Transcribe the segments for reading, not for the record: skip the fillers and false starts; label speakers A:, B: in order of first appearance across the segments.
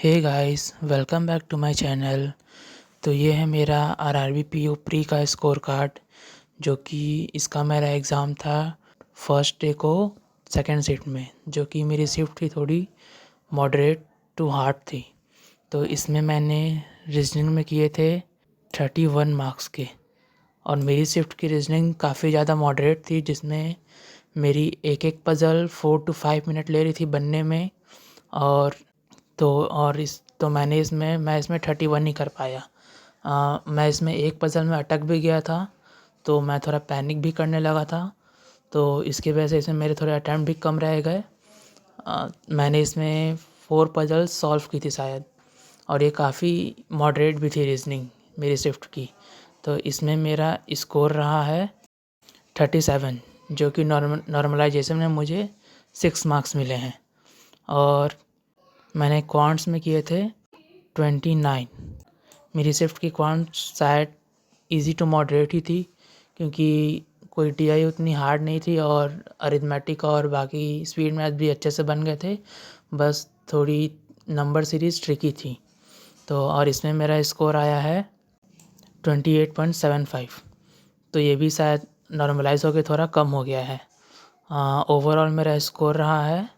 A: Hey guys, welcome back to my channel. तो ये है मेरा आरआरबी पीओ प्री का स्कोर कार्ड, जो कि इसका मेरा एग्ज़ाम था फर्स्ट डे को सेकंड शिफ्ट में, जो कि मेरी शिफ्ट थी थोड़ी मॉडरेट टू हार्ड थी। तो इसमें मैंने रीजनिंग में किए थे 31 मार्क्स के, और मेरी शिफ्ट की रीजनिंग काफ़ी ज़्यादा मॉडरेट थी, जिसमें मेरी एक एक पज़ल 4 to 5 मिनट ले रही थी बनने में। और मैं इसमें 31 ही कर पाया। मैं इसमें एक पज़ल में अटक भी गया था, तो मैं थोड़ा पैनिक भी करने लगा था, तो इसकी वजह से इसमें मेरे थोड़े अटेम्प्ट भी कम रह गए। मैंने इसमें 4 पज़ल्स सॉल्व की थी शायद, और ये काफ़ी मॉडरेट भी थी रीजनिंग मेरी शिफ्ट की। तो इसमें मेरा स्कोर रहा है 37, जो कि नॉर्मलाइजेशन में मुझे 6 मार्क्स मिले हैं। और मैंने क्वांट्स में किए थे 29। मेरी शिफ्ट की क्वांट्स शायद इजी टू मॉडरेट ही थी, क्योंकि कोई टीआई उतनी हार्ड नहीं थी, और अरिथमेटिक और बाकी स्पीड मैथ भी अच्छे से बन गए थे। बस थोड़ी नंबर सीरीज़ ट्रिकी थी। तो और इसमें मेरा स्कोर आया है 28.75। तो ये भी शायद नॉर्मलाइज होकर थोड़ा कम हो गया है। ओवरऑल मेरा स्कोर रहा है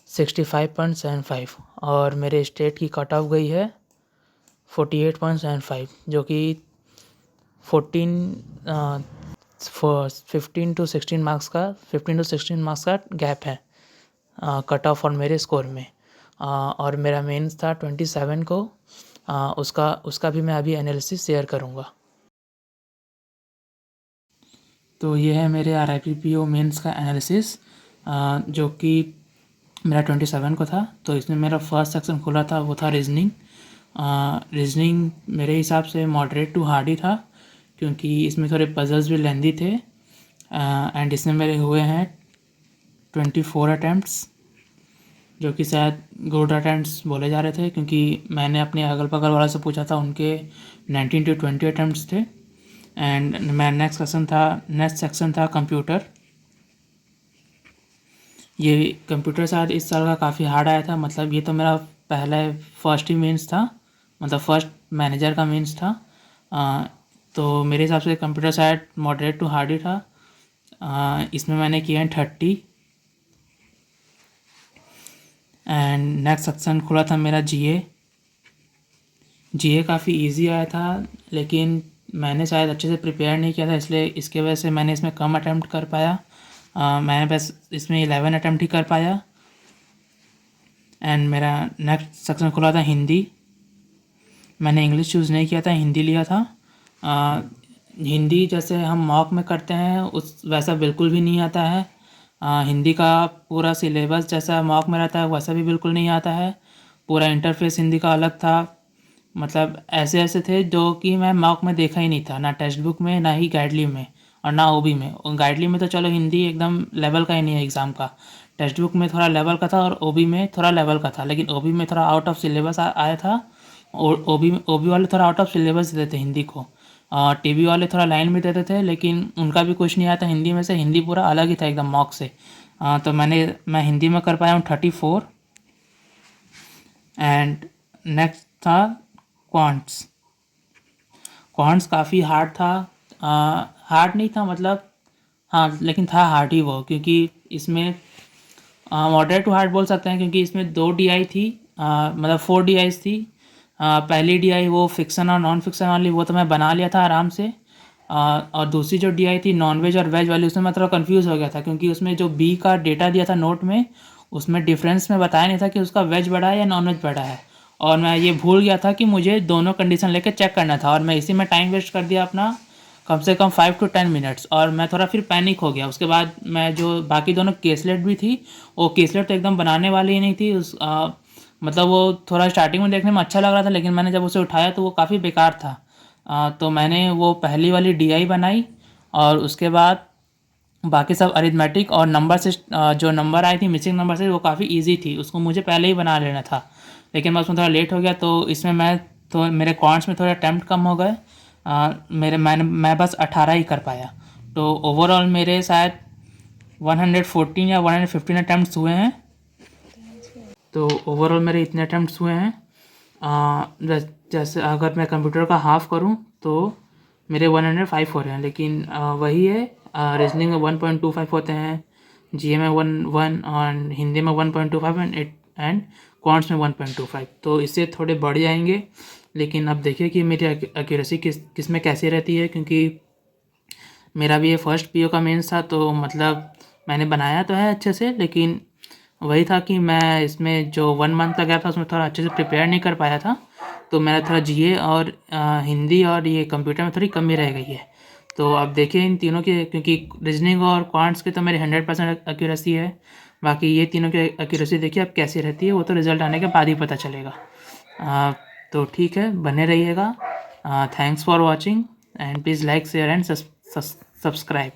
A: 65.75, और मेरे स्टेट की कट ऑफ गई है 48.75, जो कि 15 to 16 मार्क्स का गैप है कट ऑफ और मेरे स्कोर में। और मेरा मेंस था 27 को। उसका भी मैं अभी एनालिसिस शेयर करूँगा। तो ये है मेरे RIPPO मेंस का एनालिसिस, जो कि मेरा 27 को था। तो इसमें मेरा फर्स्ट सेक्शन खुला था, वो था रीजनिंग। रीजनिंग मेरे हिसाब से मॉडरेट टू हार्ड ही था, क्योंकि इसमें थोड़े पजल्स भी लेंदी थे। एंड इसमें मेरे हुए हैं 24 अटैम्प्ट्स, जो कि शायद गुड अटैम्प्ट्स बोले जा रहे थे, क्योंकि मैंने अपने अगल बगल वाला से पूछा था, उनके 19 to 20 अटैम्प्ट्स थे। एंड मैं नेक्स्ट सेक्शन था कंप्यूटर। ये कंप्यूटर शायद इस साल का काफ़ी हार्ड आया था, मतलब ये तो मेरा पहला फर्स्ट ही मेंस था, मतलब फर्स्ट मैनेजर का मेंस था। तो मेरे हिसाब से कंप्यूटर शायद मॉडरेट टू हार्ड ही था। इसमें मैंने किए हैं 30। एंड नेक्स्ट सेक्शन खुला था मेरा जीए काफ़ी इजी आया था, लेकिन मैंने शायद अच्छे से प्रिपेयर नहीं किया था, इसलिए इसके वजह से मैंने इसमें कम अटैम्प्ट कर पाया। मैंने बस इसमें 11 अटैम्प्ट ही कर पाया। एंड मेरा नेक्स्ट सेक्शन खुला था हिंदी। मैंने इंग्लिश चूज़ नहीं किया था, हिंदी लिया था। हिंदी जैसे हम मॉक में करते हैं उस वैसा बिल्कुल भी नहीं आता है। हिंदी का पूरा सिलेबस जैसा मॉक में रहता है वैसा भी बिल्कुल नहीं आता है। पूरा इंटरफेस हिंदी का अलग था, मतलब ऐसे ऐसे थे जो कि मैं मॉक में देखा ही नहीं था, ना टेक्स्ट बुक में, ना ही गाइडली में, और ना ओबी में। गाइडली में तो चलो हिंदी एकदम लेवल का ही नहीं है एग्ज़ाम का, टेक्स्ट बुक में थोड़ा लेवल का था और ओबी में थोड़ा लेवल का था, लेकिन ओबी में थोड़ा आउट ऑफ सिलेबस आया था। और ओबी वाले थोड़ा आउट ऑफ सिलेबस देते थे हिंदी को। टीवी वाले थोड़ा लाइन में देते थे, लेकिन उनका भी कुछ नहीं आता हिंदी में से, हिंदी पूरा अलग ही था एकदम मॉक से। तो मैं हिंदी में कर पाया हूँ 34। एंड नेक्स्ट था क्वांट्स। क्वांट्स काफ़ी हार्ड था। हार्ड नहीं था मतलब, हाँ लेकिन था हार्ड ही वो, क्योंकि इसमें मॉडरेट टू हार्ड बोल सकते हैं, क्योंकि इसमें 2 DI थी, मतलब 4 DIs थी। पहली DI वो फिक्सन और नॉन फिक्सन वाली, वो तो मैं बना लिया था आराम से। और दूसरी जो DI थी नॉन वेज और वेज वाली, उसमें मैं थोड़ा कन्फ्यूज़ हो गया था, क्योंकि उसमें जो बी का डेटा दिया था नोट में, उसमें डिफरेंस में बताया नहीं था कि उसका वेज बड़ा है या नॉन वेज बड़ा है। और मैं ये भूल गया था कि मुझे दोनों कंडीशन लेकर चेक करना था, और मैं इसी में टाइम वेस्ट कर दिया अपना कम से कम 5 to 10 मिनट्स। और मैं थोड़ा फिर पैनिक हो गया। उसके बाद मैं जो बाकी दोनों केसलेट भी थी, वो केसलेट तो एकदम बनाने वाली ही नहीं थी। मतलब वो थोड़ा स्टार्टिंग में देखने में अच्छा लग रहा था, लेकिन मैंने जब उसे उठाया तो वो काफ़ी बेकार था। तो मैंने वो पहली वाली DI बनाई, और उसके बाद बाकी सब अरिथमेटिक और नंबर से जो नंबर आई थी मिसिंग नंबर से, वो काफ़ी इजी थी, उसको मुझे पहले ही बना लेना था, लेकिन मैं उसमें थोड़ा लेट हो गया। तो इसमें मेरे क्वांट्स में थोड़े अटैम्प्ट कम हो गए। मैं बस 18 ही कर पाया। तो ओवरऑल मेरे शायद 114 या 115 अटैम्प्ट्स हुए हैं। तो ओवरऑल मेरे इतने अटैम्प्ट्स हुए हैं। जैसे अगर मैं कंप्यूटर का हाफ करूँ तो मेरे 105 हो रहे हैं, लेकिन वही है, रीजनिंग में 1.25 होते हैं, जीए में 1 और हिंदी में 1.25 एंड क्वांट्स में 1.25, तो इससे थोड़े बढ़ जाएंगे। लेकिन अब देखिए कि मेरी एक्यूरेसी किस में कैसी रहती है, क्योंकि मेरा भी ये फर्स्ट पीओ का मेंस था, तो मतलब मैंने बनाया तो है अच्छे से, लेकिन वही था कि मैं इसमें जो 1 मंथ का गैप था उसमें थोड़ा अच्छे से प्रिपेयर नहीं कर पाया था, तो मेरा थोड़ा जीए और हिंदी और ये कंप्यूटर में थोड़ी कमी रह गई है। तो अब देखिए इन तीनों के, क्योंकि रीजनिंग और क्वांट्स की तो मेरी 100% एक्यूरेसी है, बाकी ये तीनों की एक्यूरेसी देखिए अब कैसी रहती है, वो तो रिजल्ट आने के बाद ही पता चलेगा। तो ठीक है, बने रहिएगा। Thanks for watching and please like share and subscribe.